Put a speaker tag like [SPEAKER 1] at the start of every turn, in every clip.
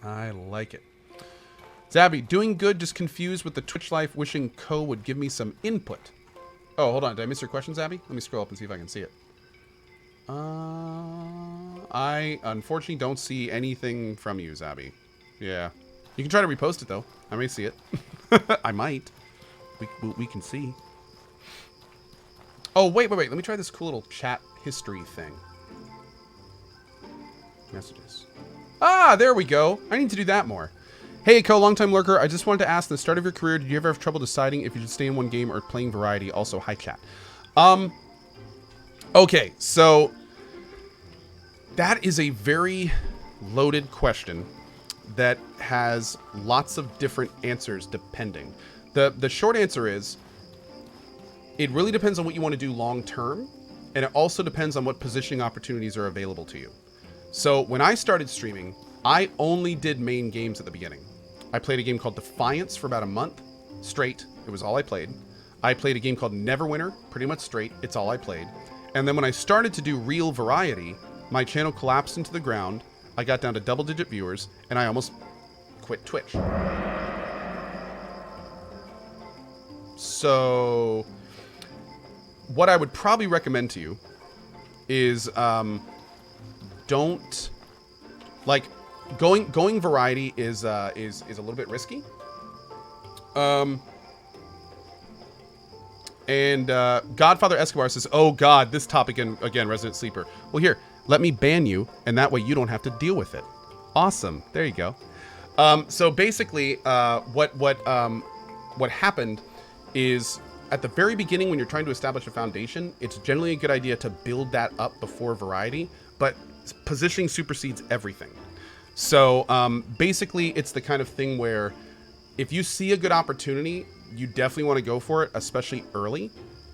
[SPEAKER 1] I like it. Zabby, doing good, just confused with the Twitch life, wishing Co would give me some input. Oh, hold on. Did I miss your question, Zabby? Let me scroll up and see if I can see it. I unfortunately don't see anything from you, Zabby. Yeah. You can try to repost it, though. I may see it. I might. We can see. Oh, wait. Let me try this cool little chat history thing. Messages. Ah, there we go. I need to do that more. Hey, Co, longtime lurker. I just wanted to ask, at the start of your career, did you ever have trouble deciding if you should stay in one game or playing variety? Also, hi, chat. Okay, so that is a very loaded question that has lots of different answers depending. The short answer is, it really depends on what you want to do long term, and it also depends on what positioning opportunities are available to you. So when I started streaming, I only did main games at the beginning. I played a game called Defiance for about a month straight. It was all I played. I played a game called Neverwinter, pretty much straight. It's all I played. And then when I started to do real variety, my channel collapsed into the ground. I got down to double-digit viewers, and I almost quit Twitch. So what I would probably recommend to you is don't, like, going variety is a little bit risky. And Godfather Escobar says, "Oh God, this topic again, Resident Sleeper." Well, here, let me ban you, and that way you don't have to deal with it. Awesome. There you go. So basically, what happened is, at the very beginning, when you're trying to establish a foundation, it's generally a good idea to build that up before variety, but positioning supersedes everything. So basically, it's the kind of thing where if you see a good opportunity, you definitely want to go for it, especially early.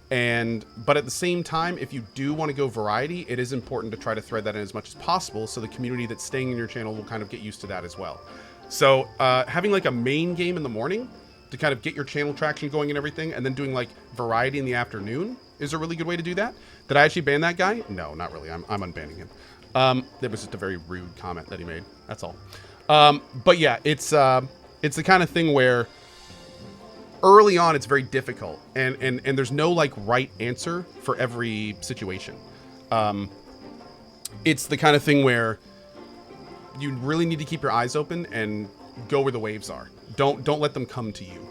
[SPEAKER 1] But at the same time, if you do want to go variety, it is important to try to thread that in as much as possible, so the community that's staying in your channel will kind of get used to that as well. So having like a main game in the morning to kind of get your channel traction going and everything, and then doing like variety in the afternoon is a really good way to do that. Did I actually ban that guy? No, not really. I'm unbanning him. That was just a very rude comment that he made. That's all. But yeah, it's the kind of thing where early on it's very difficult, and there's no like right answer for every situation. It's the kind of thing where you really need to keep your eyes open and go where the waves are. Don't let them come to you.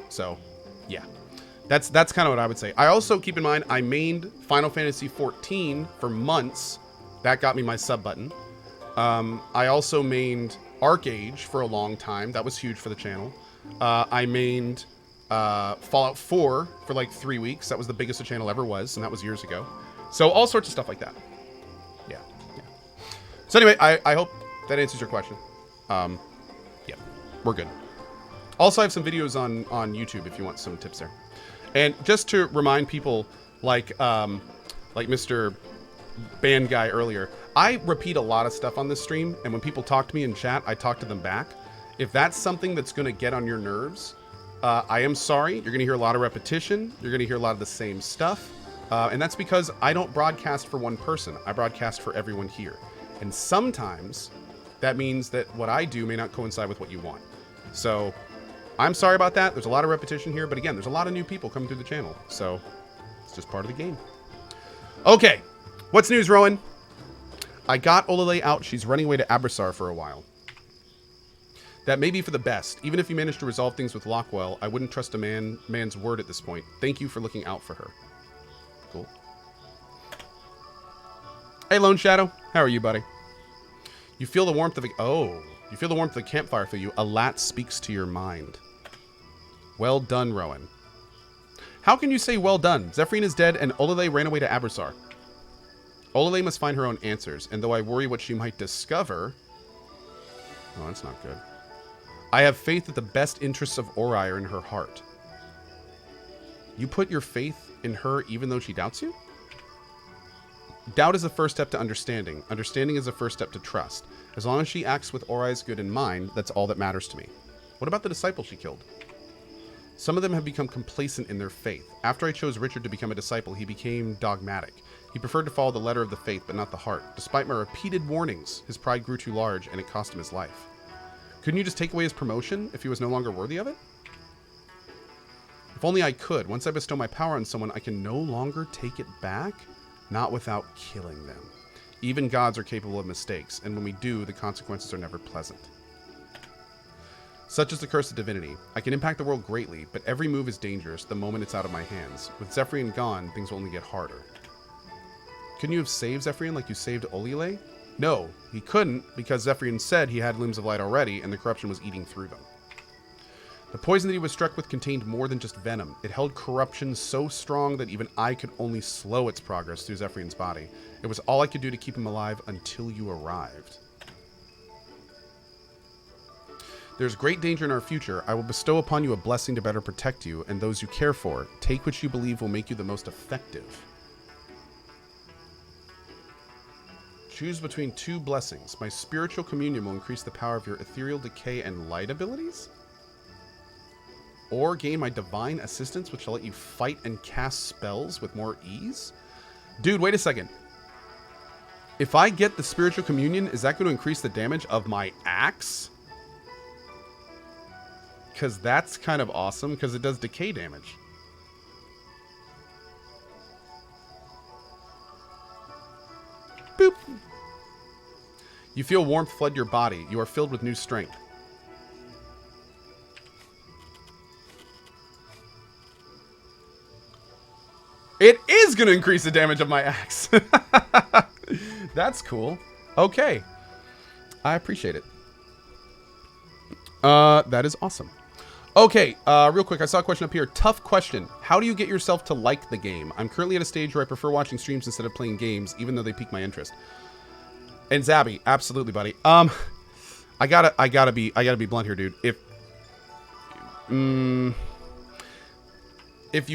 [SPEAKER 1] So yeah, that's kind of what I would say. I also, keep in mind, I mained Final Fantasy XIV for months. That got me my sub button. I also mained ArcAge for a long time. That was huge for the channel. I mained Fallout 4 for like 3 weeks. That was the biggest the channel ever was, and that was years ago. So all sorts of stuff like that. Yeah. So anyway, I hope that answers your question. Yeah, we're good. Also, I have some videos on YouTube if you want some tips there. And just to remind people, like Mr. Band Guy earlier, I repeat a lot of stuff on this stream, and when people talk to me in chat, I talk to them back. If that's something that's going to get on your nerves, I am sorry. You're going to hear a lot of repetition. You're going to hear a lot of the same stuff. And that's because I don't broadcast for one person. I broadcast for everyone here. And sometimes that means that what I do may not coincide with what you want. So I'm sorry about that. There's a lot of repetition here. But again, there's a lot of new people coming through the channel. So it's just part of the game. Okay. What's news, Rowan? I got Olale out. She's running away to Abrasar for a while. That may be for the best. Even if you manage to resolve things with Lockwell, I wouldn't trust a man's word at this point. Thank you for looking out for her. Cool. Hey, Lone Shadow. How are you, buddy? You feel the warmth of you feel the warmth of the campfire for you. A lat speaks to your mind. Well done, Rowan. How can you say well done? Zephrine is dead and Olale ran away to Abrasar. Olale must find her own answers, and though I worry what she might discover... Oh, that's not good. I have faith that the best interests of Ori are in her heart. You put your faith in her even though she doubts you? Doubt is the first step to understanding. Understanding is the first step to trust. As long as she acts with Ori's good in mind, that's all that matters to me. What about the disciple she killed? Some of them have become complacent in their faith. After I chose Richard to become a disciple, he became dogmatic. He preferred to follow the letter of the faith, but not the heart. Despite my repeated warnings, his pride grew too large, and it cost him his life. Couldn't you just take away his promotion if he was no longer worthy of it? If only I could. Once I bestow my power on someone, I can no longer take it back, not without killing them. Even gods are capable of mistakes, and when we do, the consequences are never pleasant. Such is the curse of divinity. I can impact the world greatly, but every move is dangerous the moment it's out of my hands. With Zephyrian gone, things will only get harder. Couldn't you have saved Zephyrian like you saved Olile? No, he couldn't, because Zephyrian said he had limbs of light already, and the corruption was eating through them. The poison that he was struck with contained more than just venom. It held corruption so strong that even I could only slow its progress through Zephyrian's body. It was all I could do to keep him alive until you arrived. There's great danger in our future. I will bestow upon you a blessing to better protect you and those you care for. Take what you believe will make you the most effective. Choose between two blessings. My spiritual communion will increase the power of your ethereal decay and light abilities. Or gain my divine assistance, which will let you fight and cast spells with more ease. Dude, wait a second. If I get the spiritual communion, is that going to increase the damage of my axe? Because that's kind of awesome, because it does decay damage. Boop. You feel warmth flood your body. You are filled with new strength. It is going to increase the damage of my axe. That's cool. Okay. I appreciate it. That is awesome. Okay, real quick, I saw a question up here. Tough question. How do you get yourself to like the game? I'm currently at a stage where I prefer watching streams instead of playing games, even though they pique my interest. And Zabby, absolutely, buddy. I gotta be blunt here, dude. If you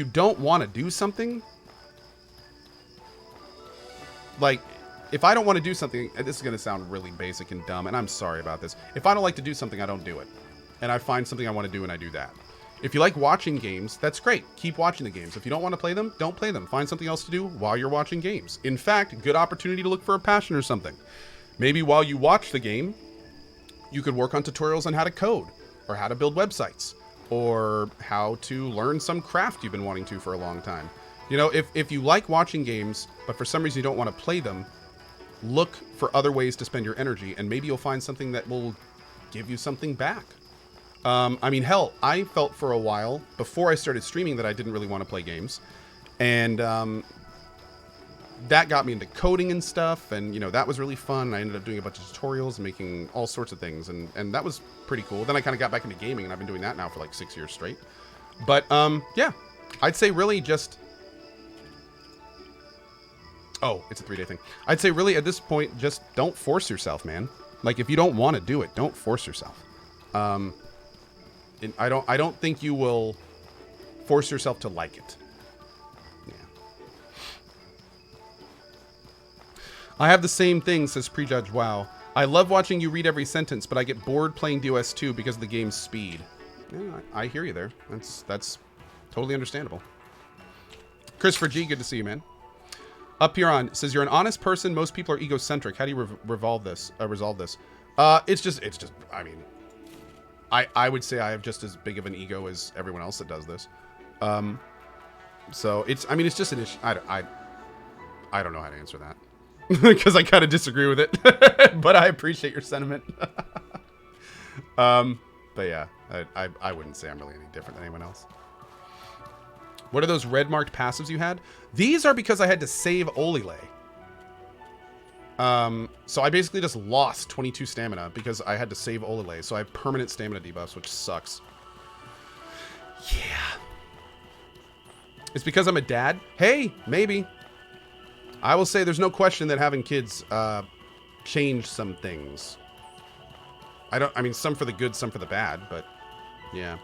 [SPEAKER 1] don't want to do something, like, if I don't want to do something, this is gonna sound really basic and dumb, and I'm sorry about this. If I don't like to do something, I don't do it. And I find something I want to do and I do that. If you like watching games, that's great. Keep watching the games. If you don't want to play them, don't play them. Find something else to do while you're watching games. In fact, good opportunity to look for a passion or something. Maybe while you watch the game, you could work on tutorials on how to code, or how to build websites, or how to learn some craft you've been wanting to for a long time. You know, if you like watching games, but for some reason you don't want to play them, look for other ways to spend your energy, and maybe you'll find something that will give you something back. I mean, hell, I felt for a while before I started streaming that I didn't really want to play games. And that got me into coding and stuff. And, you know, that was really fun. I ended up doing a bunch of tutorials and making all sorts of things. And that was pretty cool. Then I kind of got back into gaming, and I've been doing that now for like 6 years straight. But, yeah, I'd say really just... Oh, it's a 3-day thing. I'd say really at this point, just don't force yourself, man. Like, if you don't want to do it, don't force yourself. I don't think you will force yourself to like it. Yeah. I have the same thing, says Prejudge Wow. I love watching you read every sentence, but I get bored playing DOS 2 because of the game's speed. Yeah, I hear you there. That's totally understandable. Christopher G, good to see you, man. Up here on says you're an honest person. Most people are egocentric. How do you resolve this? It's just. I mean, I would say I have just as big of an ego as everyone else that does this. So it's. I mean, it's just an issue. I don't know how to answer that because I kind of disagree with it. But I appreciate your sentiment. But yeah, I wouldn't say I'm really any different than anyone else. What are those red marked passives you had? These are because I had to save Olile. So I basically just lost 22 stamina because I had to save Olile. So I have permanent stamina debuffs, which sucks. Yeah. It's because I'm a dad? Hey, maybe. I will say there's no question that having kids change some things. I mean, some for the good, some for the bad, but yeah.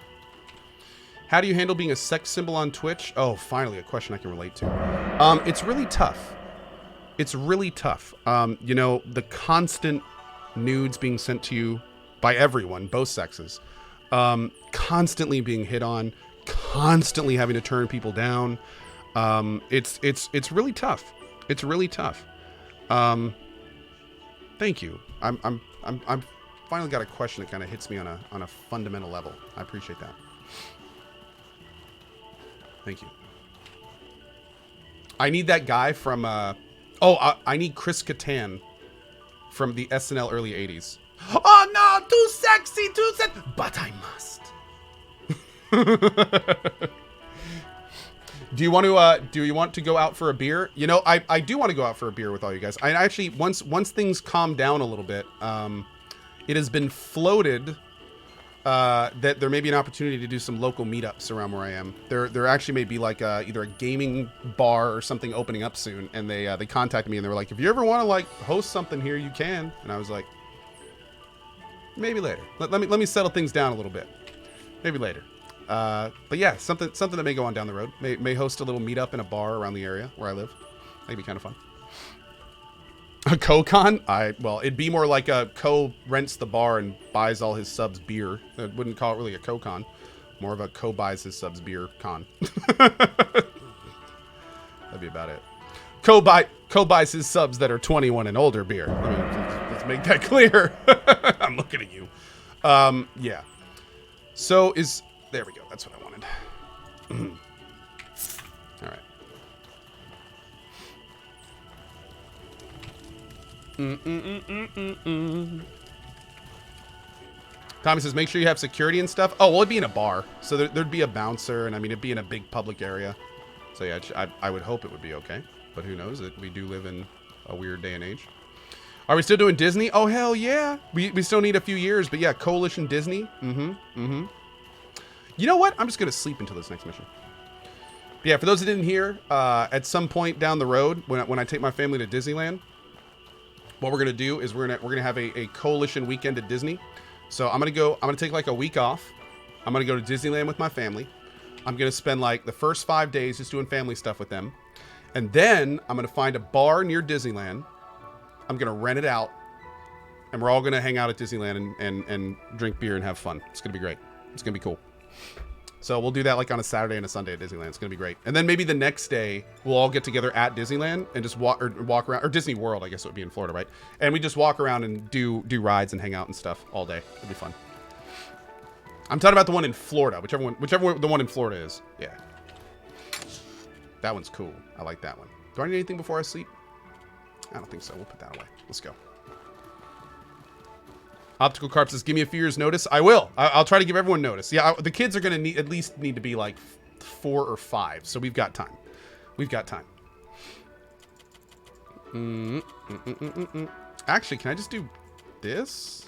[SPEAKER 1] How do you handle being a sex symbol on Twitch? Oh, finally, a question I can relate to. It's really tough. It's really tough. You know, the constant nudes being sent to you by everyone, both sexes. Constantly being hit on. Constantly having to turn people down. It's really tough. It's really tough. Thank you. I'm finally got a question that kind of hits me on a fundamental level. I appreciate that. Thank you. I need that guy from, I need Chris Kattan from the SNL early 80s. Oh no, too sexy, but I must. Do you want to go out for a beer? You know, I do want to go out for a beer with all you guys. I actually, once things calm down a little bit, it has been floated that there may be an opportunity to do some local meetups around where I am. There actually may be like either a gaming bar or something opening up soon, and they contacted me and they were like, if you ever want to like host something here, you can. And I was like, maybe later. Let me settle things down a little bit. Maybe later. But yeah, something that may go on down the road. May host a little meetup in a bar around the area where I live. That'd be kind of fun. A CohhCon? Well, it'd be more like a Co rents the bar and buys all his subs beer. I wouldn't call it really a CohhCon. More of a Co buys his subs beer con. That'd be about it. Co buys his subs that are 21 and older beer. I mean, let's make that clear. I'm looking at you. Yeah. So there we go. That's what I wanted. All right. Tommy says, make sure you have security and stuff. Oh, well, it'd be in a bar. So there'd be a bouncer, and I mean, it'd be in a big public area. So yeah, I would hope it would be okay. But who knows? We do live in a weird day and age. Are we still doing Disney? Oh, hell yeah. We still need a few years, but yeah, Coalition Disney. You know what? I'm just going to sleep until this next mission. But yeah, for those that didn't hear, at some point down the road, when I take my family to Disneyland, what we're going to do is we're going to have a Coalition weekend at Disney. So I'm going to take like a week off. I'm going to go to Disneyland with my family. I'm going to spend like the first 5 days just doing family stuff with them. And then I'm going to find a bar near Disneyland. I'm going to rent it out. And we're all going to hang out at Disneyland and drink beer and have fun. It's going to be great. It's going to be cool. So we'll do that like on a Saturday and a Sunday at Disneyland. It's going to be great. And then maybe the next day we'll all get together at Disneyland and just walk around, or Disney World, I guess it would be in Florida, right? And we just walk around and do rides and hang out and stuff all day. It'll be fun. I'm talking about the one in Florida, whichever the one in Florida is. Yeah. That one's cool. I like that one. Do I need anything before I sleep? I don't think so. We'll put that away. Let's go. Optical Carp says, give me a few years notice. I will. I'll try to give everyone notice. Yeah, the kids are going to at least need to be like 4 or 5. So we've got time. We've got time. Actually, can I just do this?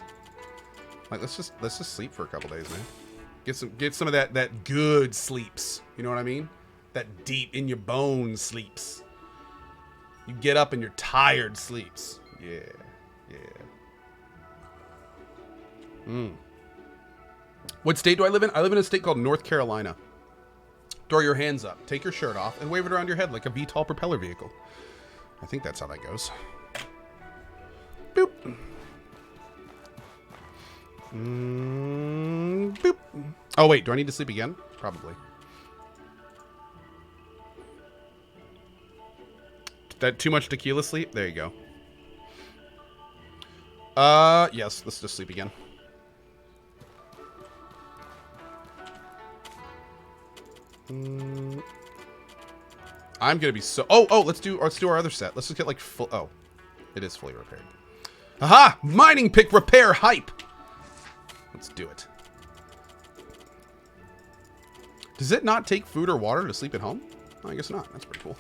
[SPEAKER 1] Like, let's just sleep for a couple days, man. Get some of that good sleeps. You know what I mean? That deep in your bones sleeps. You get up and you're tired sleeps. Yeah. Yeah. What state do I live in? I live in a state called North Carolina. Throw your hands up, take your shirt off, and wave it around your head like a VTOL propeller vehicle. I think that's how that goes. Boop. Boop. Oh, wait, do I need to sleep again? Probably. That too much tequila sleep? There you go. Yes, let's just sleep again. I'm gonna be so. Oh, let's do our other set. Let's just get like full. Oh, it is fully repaired. Aha! Mining pick repair hype. Let's do it. Does it not take food or water to sleep at home? Oh, I guess not. That's pretty cool.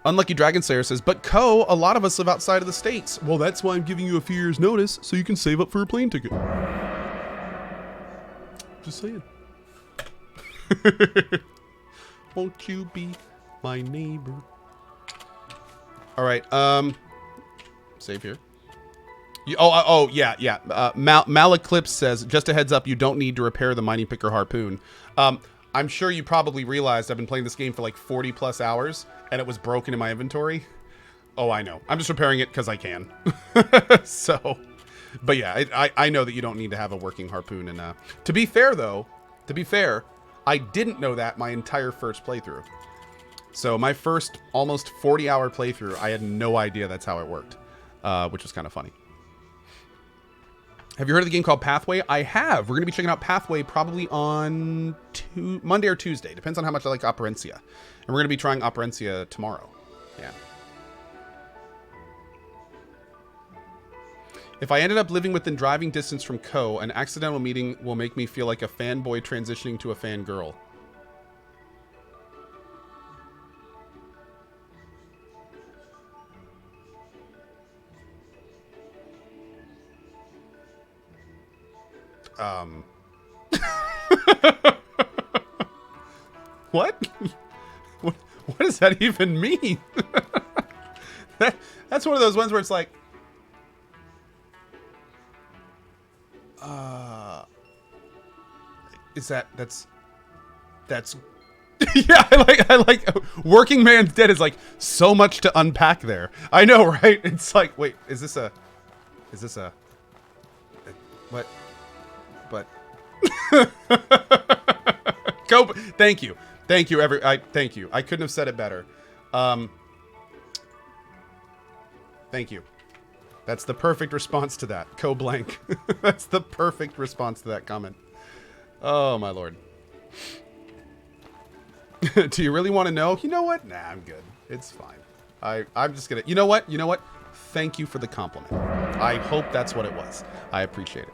[SPEAKER 1] Unlucky Dragon Slayer says, but a lot of us live outside of the States. Well, that's why I'm giving you a few years notice so you can save up for a plane ticket. Just saying. Won't you be my neighbor? All right. Save here. Yeah. Malaclips says, just a heads up, you don't need to repair the mining picker harpoon. I'm sure you probably realized I've been playing this game for like 40 plus hours and it was broken in my inventory. Oh, I know. I'm just repairing it because I can. So, but yeah, I know that you don't need to have a working harpoon. And to be fair, I didn't know that my entire first playthrough. So my first almost 40-hour playthrough, I had no idea that's how it worked, which was kind of funny. Have you heard of the game called Pathway? I have. We're going to be checking out Pathway probably on Monday or Tuesday. Depends on how much I like Operencia. And we're going to be trying Operencia tomorrow. Yeah. If I ended up living within driving distance from Co, an accidental meeting will make me feel like a fanboy transitioning to a fangirl. What? What does that even mean? That's one of those ones where it's like, is that's yeah, I like Working Man's Dead is like so much to unpack there. I know, right? It's like, wait, is this a what? But go. Thank you. Thank you, thank you. I couldn't have said it better. Thank you. That's the perfect response to that. Co-blank. That's the perfect response to that comment. Oh, my lord. Do you really want to know? You know what? Nah, I'm good. It's fine. I'm just gonna... You know what? You know what? Thank you for the compliment. I hope that's what it was. I appreciate it.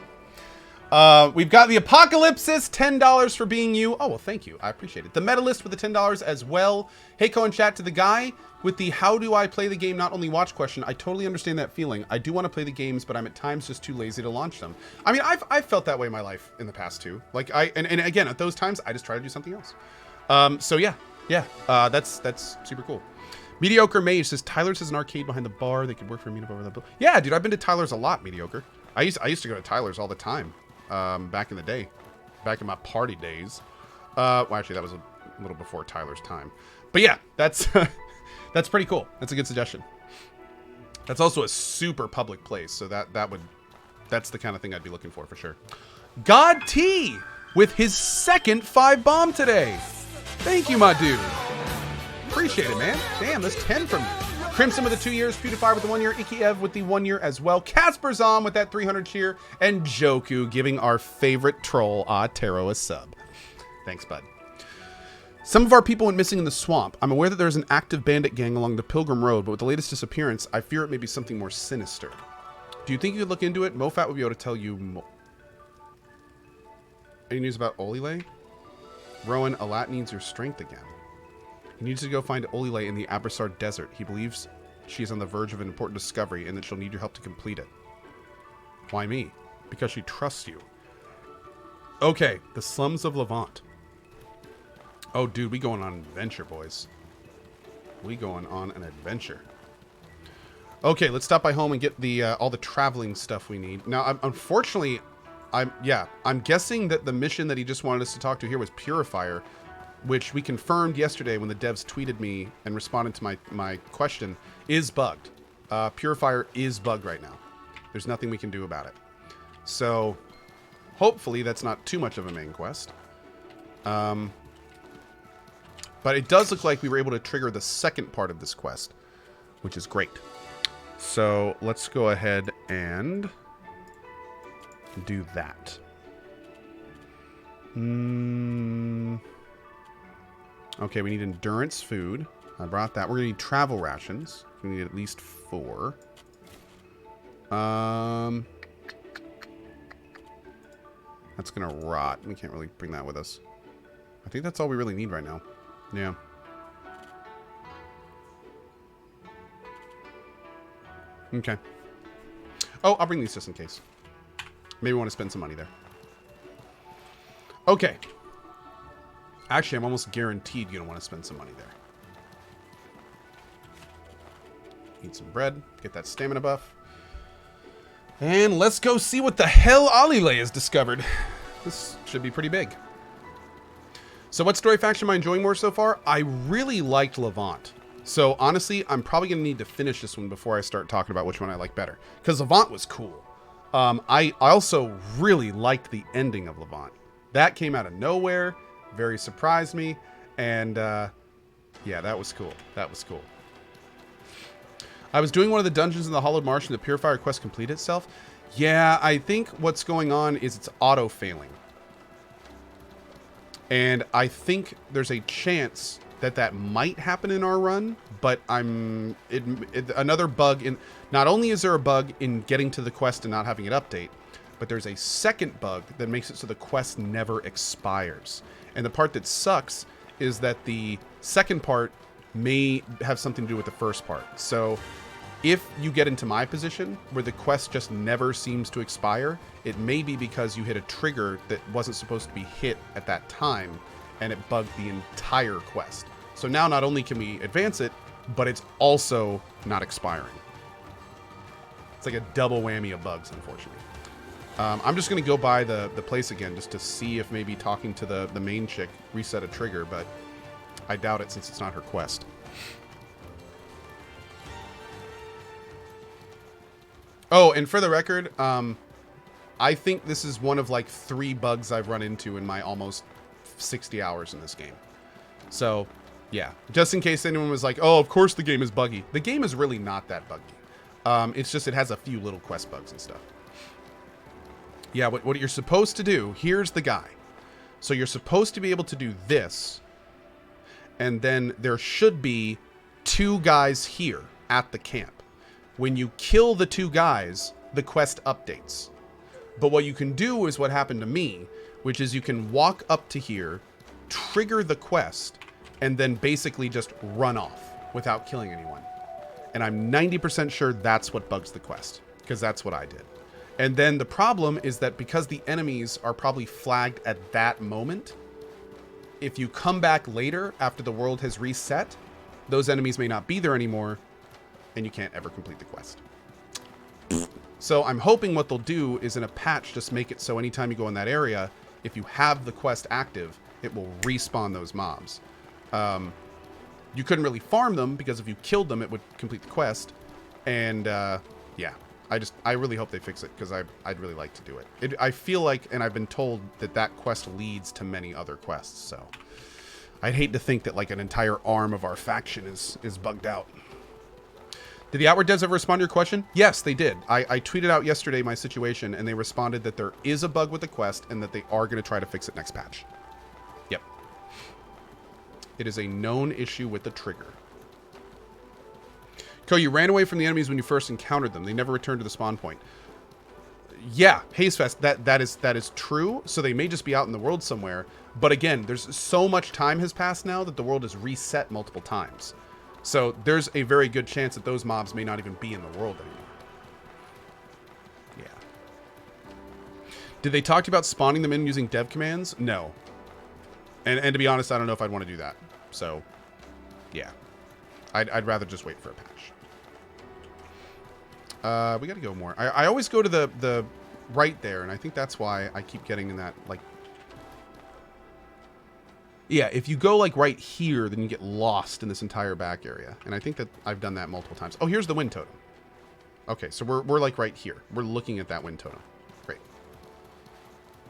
[SPEAKER 1] We've got the Apocalypsis, $10 for being you. Oh, well, thank you. I appreciate it. The Metalist with the $10 as well. Hey, Cohen Chat, to the guy with the how do I play the game, not only watch question. I totally understand that feeling. I do want to play the games, but I'm at times just too lazy to launch them. I mean, I've felt that way in my life in the past too. Like and again, at those times, I just try to do something else. So yeah. That's super cool. Mediocre Mage says, Tyler's has an arcade behind the bar. They could work for a meetup over the... Yeah, dude, I've been to Tyler's a lot, Mediocre. I used to go to Tyler's all the time. Back in the day, back in my party days. Well, actually, that was a little before Tyler's time. But yeah, that's that's pretty cool. That's a good suggestion. That's also a super public place, so that's the kind of thing I'd be looking for sure. God T with his second 5-bomb today. Thank you, my dude. Appreciate it, man. Damn, that's 10 from you. Crimson with the 2 years, PewDiePie with the 1 year, Ikiev with the 1 year as well, Casper's on with that 300 cheer, and Joku giving our favorite troll, Taro, a sub. Thanks, bud. Some of our people went missing in the swamp. I'm aware that there's an active bandit gang along the Pilgrim Road, but with the latest disappearance, I fear it may be something more sinister. Do you think you could look into it? Mofat would be able to tell you more. Any news about Olile? Rowan, Alat needs your strength again. He needs to go find Olile in the Abrasar Desert. He believes she is on the verge of an important discovery and that she'll need your help to complete it. Why me? Because she trusts you. Okay, the slums of Levant. Oh, dude, we going on an adventure, boys. We going on an adventure. Okay, let's stop by home and get the all the traveling stuff we need. Now, unfortunately, I'm guessing that the mission that he just wanted us to talk to here was Purifier, which we confirmed yesterday when the devs tweeted me and responded to my question, is bugged. Purifier is bugged right now. There's nothing we can do about it. So, hopefully that's not too much of a main quest. But it does look like we were able to trigger the second part of this quest, which is great. So, let's go ahead and do that. Okay, we need endurance food. I brought that. We're going to need travel rations. We need at least 4. That's going to rot. We can't really bring that with us. I think that's all we really need right now. Yeah. Okay. Oh, I'll bring these just in case. Maybe we want to spend some money there. Okay. Actually, I'm almost guaranteed you're going to want to spend some money there. Eat some bread. Get that stamina buff. And let's go see what the hell Olile has discovered. This should be pretty big. So what story faction am I enjoying more so far? I really liked Levant. So honestly, I'm probably going to need to finish this one before I start talking about which one I like better. Because Levant was cool. I also really liked the ending of Levant. That came out of nowhere. Very surprised me. And yeah, that was cool. That was cool. I was doing one of the dungeons in the Hollowed Marsh and the Purifier quest completed itself. Yeah, I think what's going on is it's auto-failing. And I think there's a chance that that might happen in our run, but another bug in... Not only is there a bug in getting to the quest and not having it update, but there's a second bug that makes it so the quest never expires. And the part that sucks is that the second part may have something to do with the first part. So if you get into my position where the quest just never seems to expire, it may be because you hit a trigger that wasn't supposed to be hit at that time, and it bugged the entire quest. So now not only can we advance it, but it's also not expiring. It's like a double whammy of bugs, unfortunately. I'm just going to go by the place again just to see if maybe talking to the main chick reset a trigger, but I doubt it since it's not her quest. Oh, and for the record, I think this is one of like 3 bugs I've run into in my almost 60 hours in this game. So, yeah. Just in case anyone was like, oh, of course the game is buggy. The game is really not that buggy. It's just it has a few little quest bugs and stuff. Yeah, what you're supposed to do, here's the guy. So you're supposed to be able to do this, and then there should be 2 guys here at the camp. When you kill the 2 guys, the quest updates. But what you can do is what happened to me, which is you can walk up to here, trigger the quest, and then basically just run off without killing anyone. And I'm 90% sure that's what bugs the quest, because that's what I did. And then the problem is that because the enemies are probably flagged at that moment, if you come back later after the world has reset, those enemies may not be there anymore, and you can't ever complete the quest. So I'm hoping what they'll do is in a patch just make it so anytime you go in that area, if you have the quest active, it will respawn those mobs. You couldn't really farm them because if you killed them, it would complete the quest. And yeah, I really hope they fix it because I'd really like to do it. I feel like, and I've been told that that quest leads to many other quests. So I'd hate to think that like an entire arm of our faction is bugged out. Did the Outward devs ever respond to your question? Yes, they did. I tweeted out yesterday my situation, and they responded that there is a bug with the quest and that they are going to try to fix it next patch. Yep. It is a known issue with the trigger. Ko, you ran away from the enemies when you first encountered them. They never returned to the spawn point. Yeah, Hazefest, that is true. So they may just be out in the world somewhere. But again, there's so much time has passed now that the world is reset multiple times. So there's a very good chance that those mobs may not even be in the world anymore. Yeah. Did they talk to you about spawning them in using dev commands? No. And to be honest, I don't know if I'd want to do that. So, yeah. I'd rather just wait for a patch. We got to go more. I always go to the right there, and I think that's why I keep getting in that, like... Yeah, if you go like right here, then you get lost in this entire back area. And I think that I've done that multiple times. Oh, here's the wind totem. Okay, so we're like right here. We're looking at that wind totem. Great.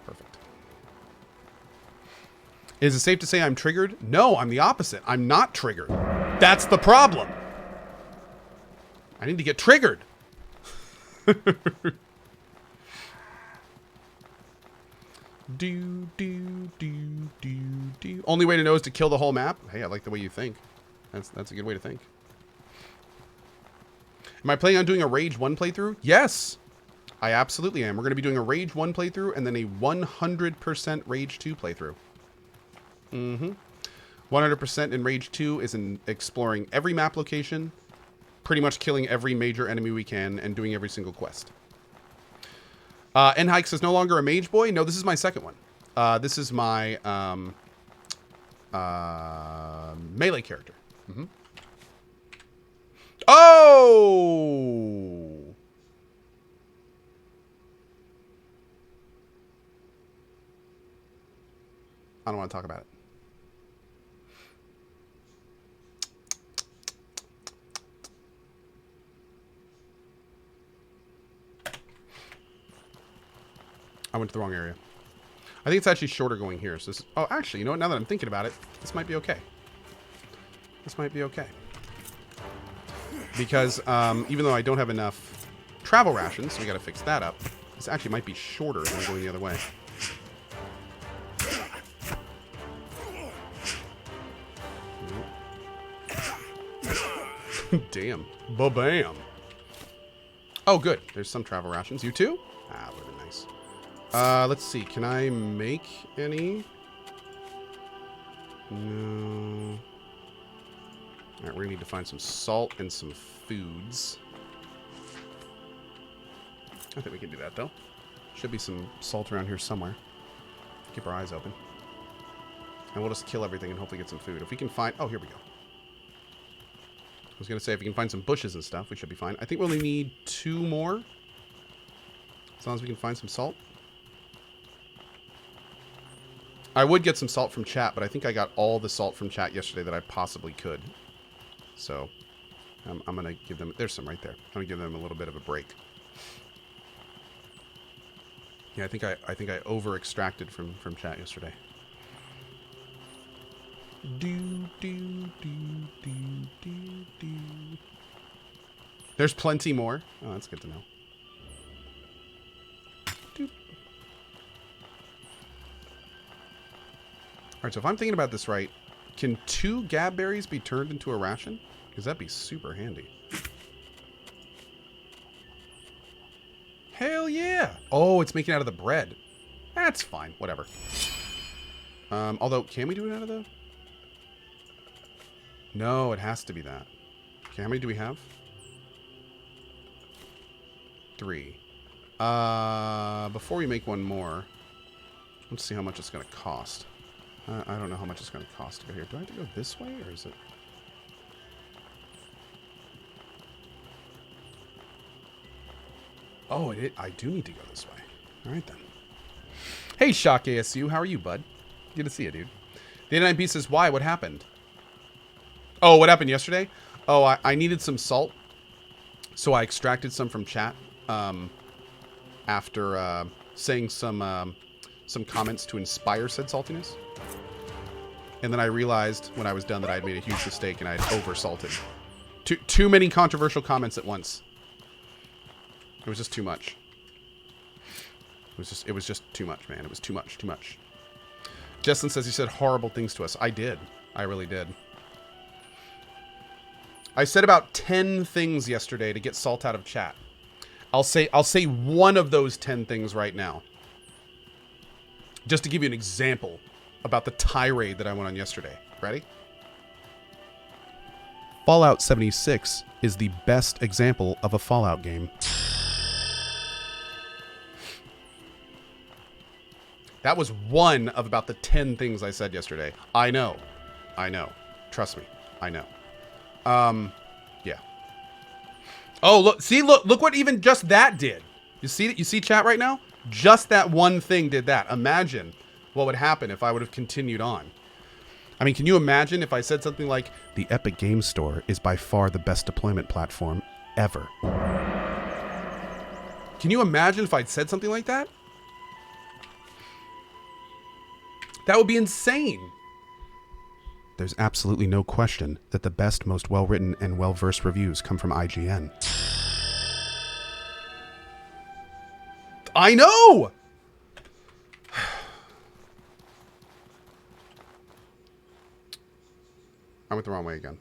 [SPEAKER 1] Perfect. Is it safe to say I'm triggered? No, I'm the opposite. I'm not triggered. That's the problem. I need to get triggered. Do. Only way to know is to kill the whole map. Hey, I like the way you think. That's a good way to think. Am I planning on doing a Rage 1 playthrough? Yes, I absolutely am. We're going to be doing a Rage 1 playthrough and then a 100% Rage 2 playthrough. 100% in Rage 2 is in exploring every map location, pretty much killing every major enemy we can, and doing every single quest. N-Hikes is no longer a mage boy. No, this is my second one. This is my melee character. Oh! I don't want to talk about it. I went to the wrong area. I think it's actually shorter going here. So this, oh, actually, you know what? Now that I'm thinking about it, this might be okay. This might be okay. Because even though I don't have enough travel rations, so we got to fix that up. This actually might be shorter than going the other way. Damn. Ba-bam. Oh, good. There's some travel rations. You too? Ah, would have been nice. Let's see. Can I make any? No. Alright, we're gonna need to find some salt and some foods. I think we can do that, though. Should be some salt around here somewhere. Keep our eyes open. And we'll just kill everything and hopefully get some food. If we can find... Oh, here we go. I was going to say, if we can find some bushes and stuff, we should be fine. I think we only need 2 more. As long as we can find some salt. I would get some salt from chat, but I think I got all the salt from chat yesterday that I possibly could. So, I'm going to give them... There's some right there. I'm going to give them a little bit of a break. Yeah, I think I over-extracted from chat yesterday. There's plenty more. Oh, that's good to know. Alright, so if I'm thinking about this right, can 2 gab berries be turned into a ration? Because that'd be super handy. Hell yeah! Oh, it's making out of the bread. That's fine. Whatever. Although, can we do it out of the... No, it has to be that. Okay, how many do we have? 3. Before we make one more, let's see how much it's going to cost. I don't know how much it's going to cost to go here. Do I have to go this way, or is it... Oh, I do need to go this way. All right, then. Hey, Shock ASU. How are you, bud? Good to see you, dude. The 89B says, why? What happened? Oh, what happened yesterday? Oh, I needed some salt. So I extracted some from chat after saying some comments to inspire said saltiness. And then I realized when I was done that I had made a huge mistake and I had over-salted. Too many controversial comments at once. It was just too much. It was just too much, man. It was too much. Jesslyn says you said horrible things to us. I did. I really did. I said about 10 things yesterday to get salt out of chat. I'll say one of those 10 things right now. Just to give you an example about the tirade that I went on yesterday. Ready? Fallout 76 is the best example of a Fallout game. That was one of about the 10 things I said yesterday. I know. Trust me. I know. Yeah. Oh, look what even just that did. You see chat right now? Just that one thing did that. Imagine what would happen if I would have continued on. I mean, can you imagine if I said something like, the Epic Games Store is by far the best deployment platform ever? Can you imagine if I'd said something like that? That would be insane. There's absolutely no question that the best, most well-written and well-versed reviews come from IGN. I know! I went the wrong way again.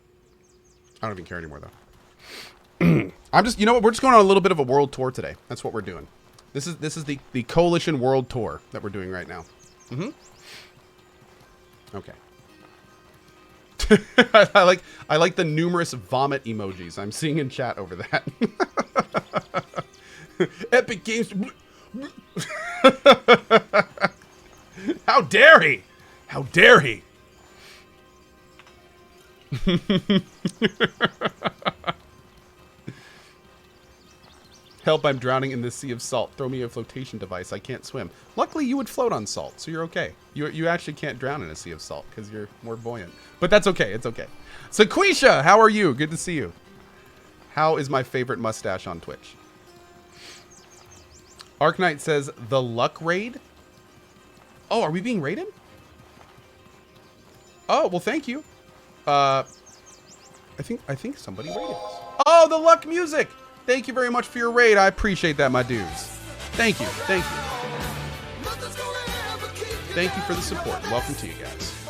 [SPEAKER 1] I don't even care anymore, though. I'm just, you know what? We're just going on a little bit of a world tour today. That's what we're doing. This is the Coalition World Tour that we're doing right now. Mm-hmm. Okay. I like the numerous vomit emojis I'm seeing in chat over that. Epic Games. How dare he? How dare he? Help, I'm drowning in this sea of salt. Throw me a flotation device. I can't swim. Luckily, you would float on salt, so you're okay. You actually can't drown in a sea of salt because you're more buoyant. But that's okay. It's okay. Sequisha, how are you? Good to see you. How is my favorite mustache on Twitch? Arknight says, the luck raid? Oh, are we being raided? Oh, well, thank you. I think somebody raided us. Oh, the luck music! Thank you very much for your raid. I appreciate that, my dudes. Thank you. Thank you. Thank you for the support. Welcome to you guys.